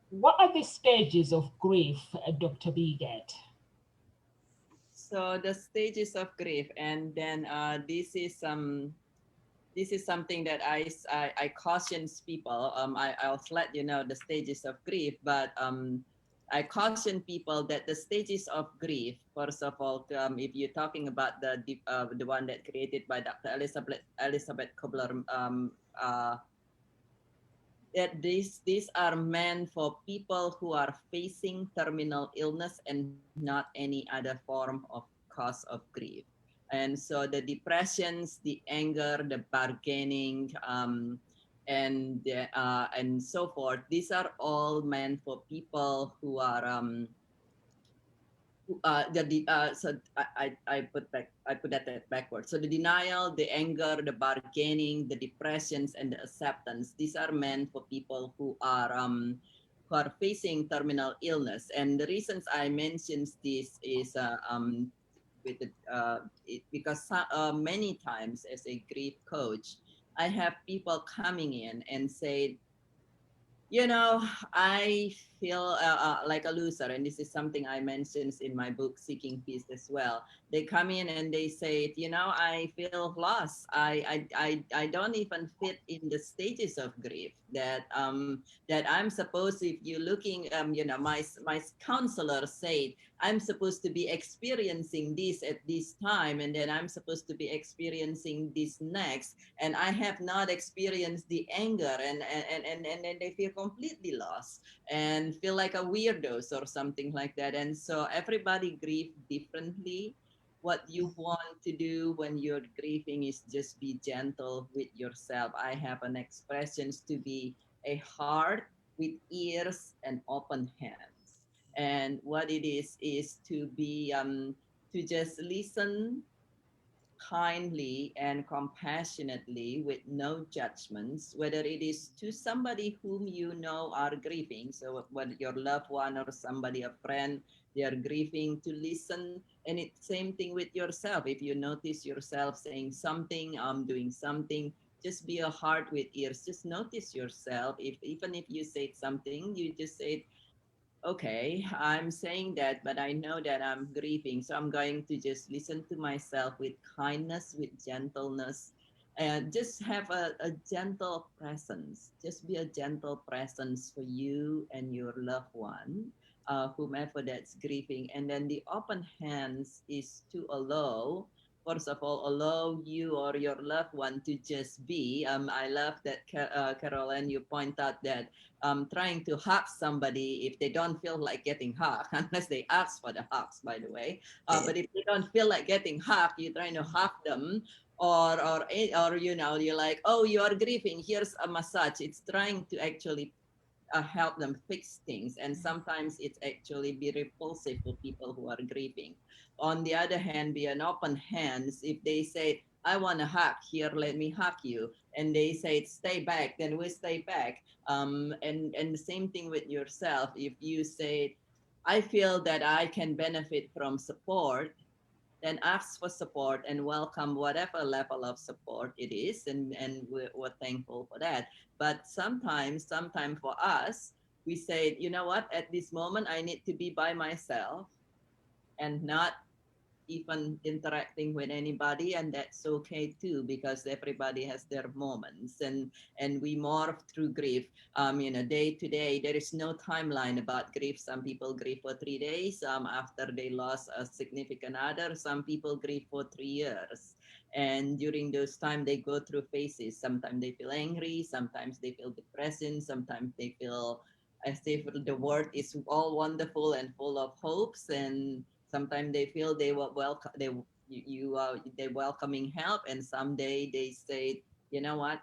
what are the stages of grief, Dr. Biget? So the stages of grief, and then this is something that I cautions people. I'll let you know the stages of grief, but I caution people that the stages of grief, first of all, if you're talking about the one that created by Dr. Elizabeth Kubler, that these are meant for people who are facing terminal illness and not any other form of cause of grief. And so the depressions, the anger, the bargaining, and so forth, these are all meant for people who are so I put that backwards. So the denial, the anger, the bargaining, the depressions, and the acceptance, these are meant for people who are facing terminal illness. And the reasons I mentioned this is because many times as a grief coach, I have people coming in and say, you know, I feel like a loser, and this is something I mentioned in my book Seeking Peace as well. They come in and they say, you know, I feel lost. I don't even fit in the stages of grief that I'm supposed. If you're looking, you know, my counselor said I'm supposed to be experiencing this at this time, and then I'm supposed to be experiencing this next, and I have not experienced the anger, and they feel completely lost and feel like a weirdos or something like that. And so everybody grieve differently. What you want to do when you're grieving is just be gentle with yourself. I have an expressions to be a heart with ears and open hands. And what it is to be to just listen kindly and compassionately with no judgments, whether it is to somebody whom you know are grieving. So whether your loved one or somebody, a friend, they are grieving, to listen. And it's same thing with yourself. If you notice yourself saying something, doing something, just be a heart with ears. Just notice yourself. If even if you said something, you just say, okay, I'm saying that, but I know that I'm grieving. So I'm going to just listen to myself with kindness, with gentleness, and just have a gentle presence. Just be a gentle presence for you and your loved one, whomever that's grieving. And then the open hands is to allow. First of all, allow you or your loved one to just be. I love that, Caroline, you point out that trying to hug somebody if they don't feel like getting hugged, unless they ask for the hugs, by the way. But if they don't feel like getting hugged, you're trying to hug them, or you know, you're like, oh, you are grieving. Here's a massage. It's trying to actually help them fix things, and sometimes it's actually be repulsive for people who are grieving. On the other hand, be an open hands. If they say, I want to hug, here, let me hug you, and they say stay back, then we stay back. And the same thing with yourself. If you say, I feel that I can benefit from support, then ask for support and welcome whatever level of support it is, and we're thankful for that. But sometimes for us, we say, you know what, at this moment I need to be by myself and not even interacting with anybody, and that's okay too, because everybody has their moments, and we morph through grief. Day to day, there is no timeline about grief. Some people grieve for 3 days after they lost a significant other. Some people grieve for 3 years, and during those time they go through phases. Sometimes they feel angry, sometimes they feel depressing, sometimes they feel as if the world is all wonderful and full of hopes, and sometimes they feel they were welcome, they welcoming help, and someday they say, you know what,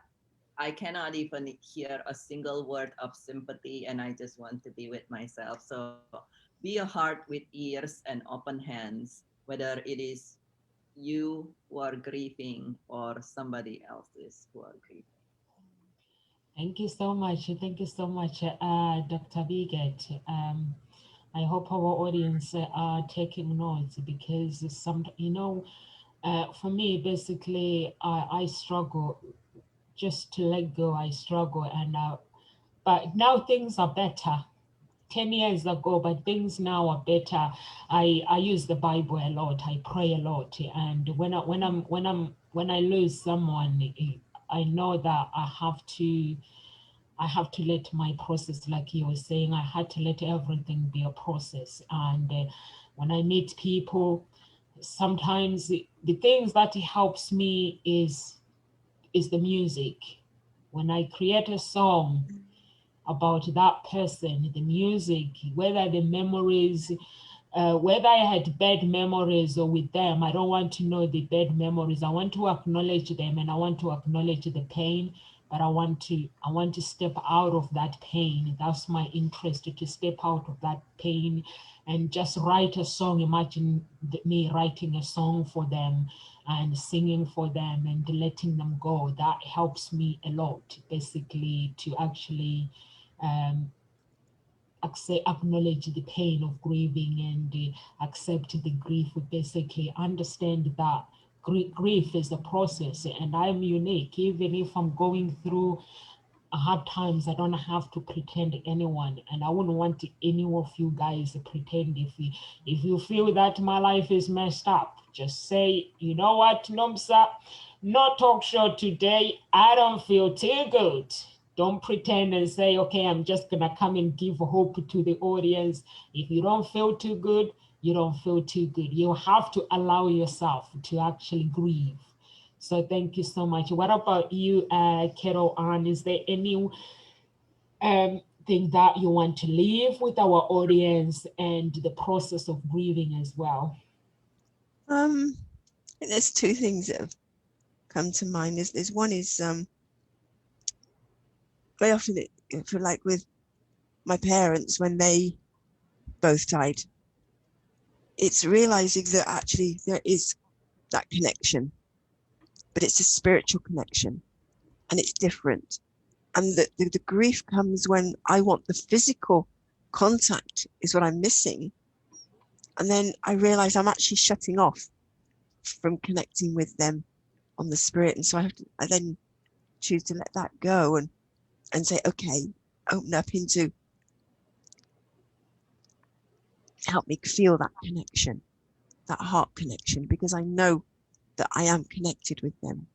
I cannot even hear a single word of sympathy, and I just want to be with myself. So be a heart with ears and open hands, whether it is you who are grieving or somebody else's who are grieving. Thank you so much. Thank you so much, Dr. Biget. I hope our audience are taking notes, because for me, basically, I struggle just to let go. I struggle, and but now things are better. 10 years ago, but things now are better. I use the Bible a lot. I pray a lot, and when I lose someone, I know that I have to let my process, like you were saying, I had to let everything be a process. And when I meet people, sometimes the things that helps me is the music. When I create a song about that person, the music, whether the memories, whether I had bad memories or with them, I don't want to know the bad memories. I want to acknowledge them, and I want to acknowledge the pain, but I want to step out of that pain. That's my interest, to step out of that pain and just write a song. Imagine me writing a song for them and singing for them and letting them go. That helps me a lot, basically, to actually um, acknowledge the pain of grieving, and accept the grief. Basically, understand that grief is a process, and I'm unique. Even if I'm going through hard times, I don't have to pretend anyone, and I wouldn't want any of you guys to pretend. If you feel that my life is messed up, just say, you know what, Nomsa, no talk show today. I don't feel too good. Don't pretend and say, okay, I'm just gonna come and give hope to the audience. If you don't feel too good, you don't feel too good. You have to allow yourself to actually grieve. So thank you so much. What about you, Carol Ann? Is there any thing that you want to leave with our audience, and the process of grieving as well? There's two things that have come to mind. There's one is very often I feel like with my parents, when they both died, it's realizing that actually there is that connection, but it's a spiritual connection, and it's different. And the grief comes when I want the physical contact is what I'm missing. And then I realize I'm actually shutting off from connecting with them on the spirit. And so I then choose to let that go and say, okay, open up into, help me feel that connection, that heart connection, because I know that I am connected with them,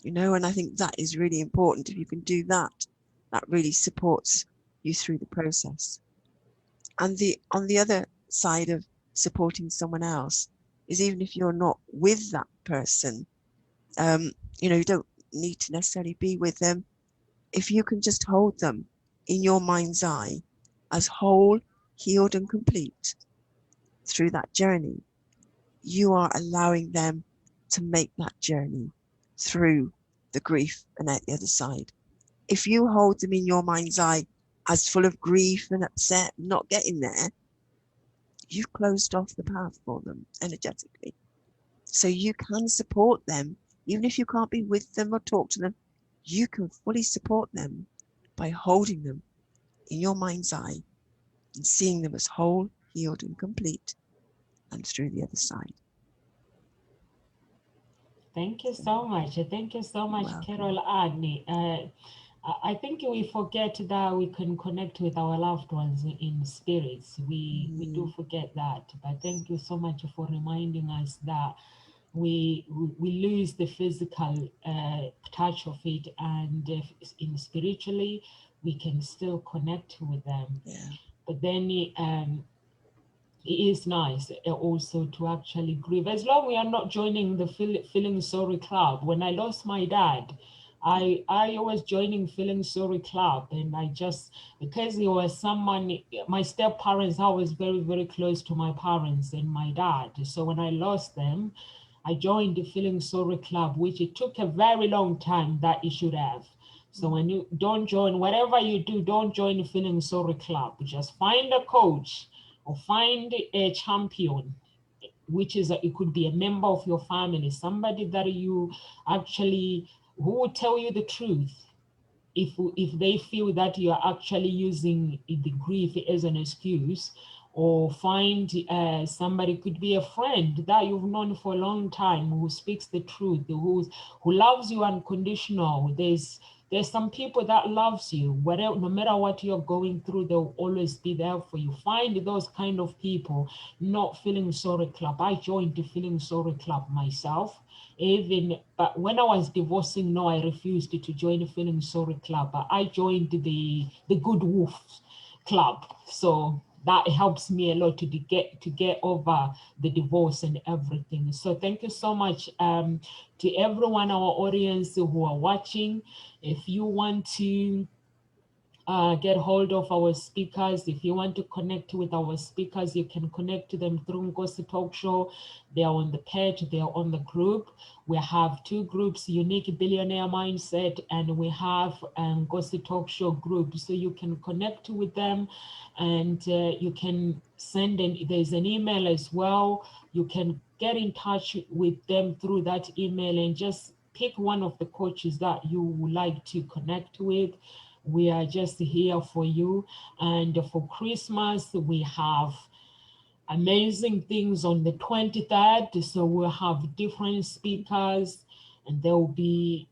and I think that is really important. If you can do that, that really supports you through the process. And on the other side of supporting someone else is, even if you're not with that person, you don't need to necessarily be with them. If you can just hold them in your mind's eye as whole, healed and complete through that journey, you are allowing them to make that journey through the grief and at the other side. If you hold them in your mind's eye as full of grief and upset, not getting there, you've closed off the path for them energetically. So you can support them, even if you can't be with them or talk to them, you can fully support them by holding them in your mind's eye and seeing them as whole, healed and complete, and through the other side. Thank you so much. Thank you so much, Welcome. Carol Agni. I think we forget that we can connect with our loved ones in spirits. We do forget that. But thank you so much for reminding us that we lose the physical touch of it, and in spiritually we can still connect with them. Yeah. But then it is nice also to actually grieve, as long we are not joining the feeling sorry club. When I lost my dad, I was joining feeling sorry club, and I just, because he was someone, my step parents, I was very, very close to my parents and my dad. So when I lost them, I joined the feeling sorry club, which it took a very long time that it should have. So when you don't join, whatever you do, don't join the feeling sorry club. Just find a coach or find a champion, which is it could be a member of your family, somebody that you actually, who will tell you the truth. If they feel that you are actually using the grief as an excuse, or find somebody, could be a friend that you've known for a long time, who speaks the truth, who loves you unconditional. There's some people that loves you, whatever, no matter what you're going through, they'll always be there for you. Find those kind of people. Not feeling sorry club. I joined the feeling sorry club myself. But when I was divorcing, no, I refused to join the feeling sorry club. But I joined the good wolf club. So that helps me a lot to get over the divorce and everything. So thank you so much to everyone, our audience who are watching. If you want to get hold of our speakers, if you want to connect with our speakers, you can connect to them through Nkosi Talk Show. They are on the page, they are on the group. We have two groups, Unique Billionaire Mindset, and we have Nkosi Talk Show group. So you can connect with them, and you can send there's an email as well. You can get in touch with them through that email and just pick one of the coaches that you would like to connect with. We are just here for you. And for Christmas, we have amazing things on the 23rd. So we'll have different speakers, and they'll be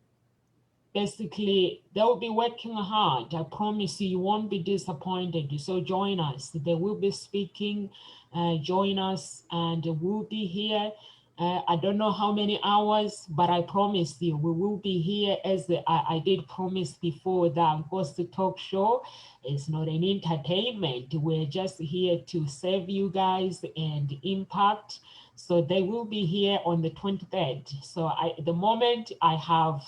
working hard. I promise you won't be disappointed. So join us. They will be speaking. Join us, and we'll be here. I don't know how many hours, but I promise you we will be here, as I did promise before, that Nkositalkshows Talk Show is not an entertainment. We're just here to serve you guys and impact. So they will be here on the 23rd. So at the moment I have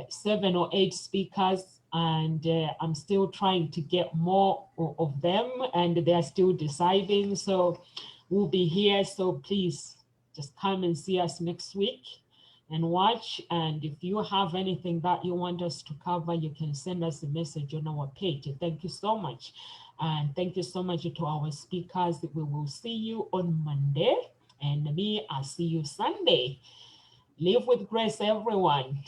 7 or 8 speakers, and I'm still trying to get more of them, and they're still deciding. So we'll be here. So please just come and see us next week and watch. And if you have anything that you want us to cover, you can send us a message on our page. Thank you so much. And thank you so much to our speakers. We will see you on Monday, and me, I'll see you Sunday. Live with grace, everyone.